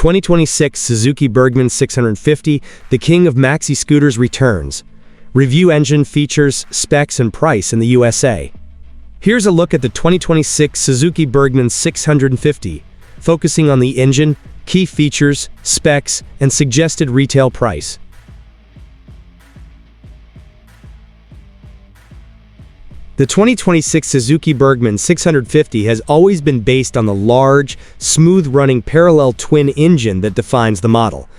2026 Suzuki Burgman 650, the king of maxi-scooters, returns. Review engine, features, specs, and price in the USA. Here's a look at the 2026 Suzuki Burgman 650, focusing on the engine, key features, specs, and suggested retail price. The 2026 Suzuki Burgman 650 has always been based on the large, smooth-running parallel twin engine that defines the model.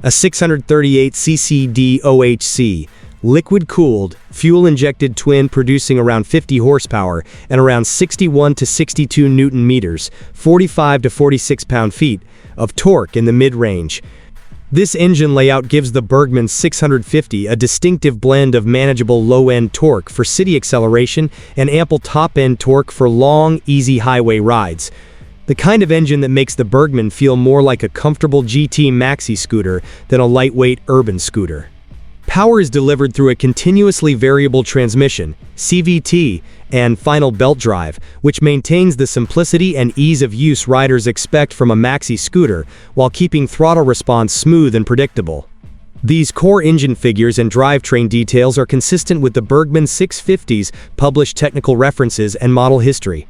A 638cc DOHC, liquid-cooled, fuel-injected twin producing around 50 horsepower and around 61 to 62 Newton-meters, 45 to 46 pound-feet, of torque in the mid-range. This engine layout gives the Burgman 650 a distinctive blend of manageable low-end torque for city acceleration and ample top-end torque for long, easy highway rides. The kind of engine that makes the Burgman feel more like a comfortable GT maxi scooter than a lightweight urban scooter. Power is delivered through a continuously variable transmission, CVT, and final belt drive, which maintains the simplicity and ease of use riders expect from a maxi scooter while keeping throttle response smooth and predictable. These core engine figures and drivetrain details are consistent with the Burgman 650's published technical references and model history.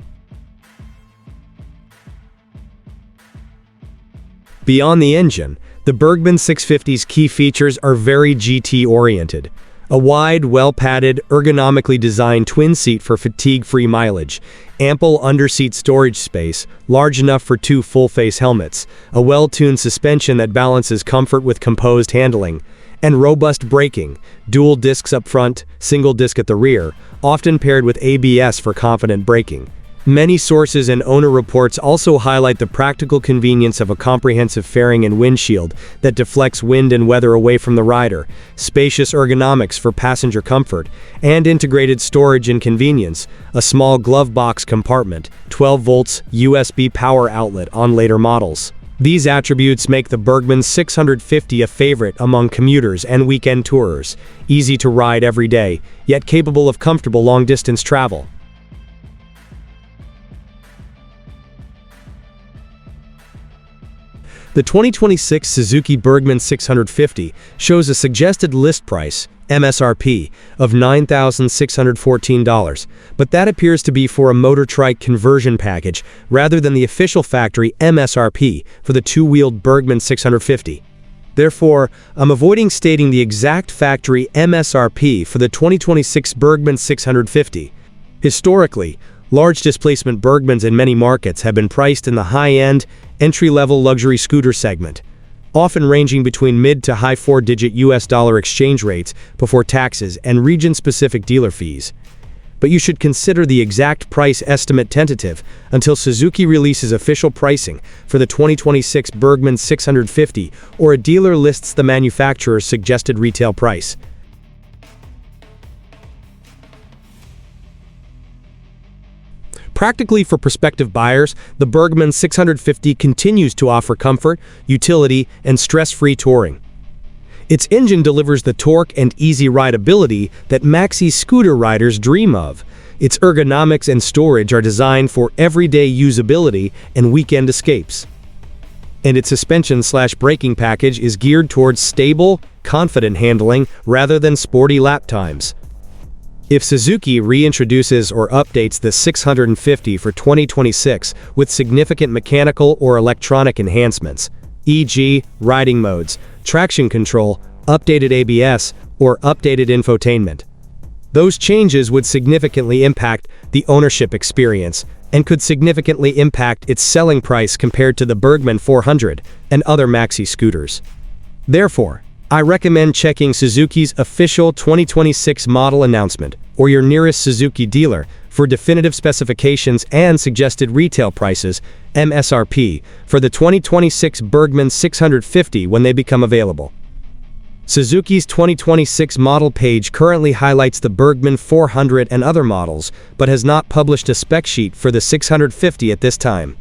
Beyond the engine, the Burgman 650's key features are very GT-oriented. A wide, well-padded, ergonomically designed twin seat for fatigue-free mileage, ample underseat storage space, large enough for 2 full-face helmets, a well-tuned suspension that balances comfort with composed handling, and robust braking, dual discs up front, single disc at the rear, often paired with ABS for confident braking. Many sources and owner reports also highlight the practical convenience of a comprehensive fairing and windshield that deflects wind and weather away from the rider, spacious ergonomics for passenger comfort, and integrated storage and convenience, a small glove box compartment, 12 volts USB power outlet on later models. These attributes make the Burgman 650 a favorite among commuters and weekend tourers, easy to ride every day, yet capable of comfortable long-distance travel. The 2026 Suzuki Burgman 650 shows a suggested list price, MSRP, of $9,614, but that appears to be for a motor-trike conversion package rather than the official factory MSRP for the two-wheeled Burgman 650. Therefore, I'm avoiding stating the exact factory MSRP for the 2026 Burgman 650. Historically, large-displacement Burgmans in many markets have been priced in the high-end, entry-level luxury scooter segment, often ranging between mid to high 4-digit US dollar exchange rates before taxes and region-specific dealer fees. But you should consider the exact price estimate tentative until Suzuki releases official pricing for the 2026 Burgman 650 or a dealer lists the manufacturer's suggested retail price. Practically for prospective buyers, the Burgman 650 continues to offer comfort, utility, and stress-free touring. Its engine delivers the torque and easy rideability that maxi scooter riders dream of. Its ergonomics and storage are designed for everyday usability and weekend escapes. And its suspension/braking package is geared towards stable, confident handling rather than sporty lap times. If Suzuki reintroduces or updates the 650 for 2026 with significant mechanical or electronic enhancements, e.g., riding modes, traction control, updated ABS, or updated infotainment, those changes would significantly impact the ownership experience and could significantly impact its selling price compared to the Burgman 400 and other maxi scooters. Therefore, I recommend checking Suzuki's official 2026 model announcement or your nearest Suzuki dealer for definitive specifications and suggested retail prices, MSRP, for the 2026 Burgman 650 when they become available. Suzuki's 2026 model page currently highlights the Burgman 400 and other models, but has not published a spec sheet for the 650 at this time.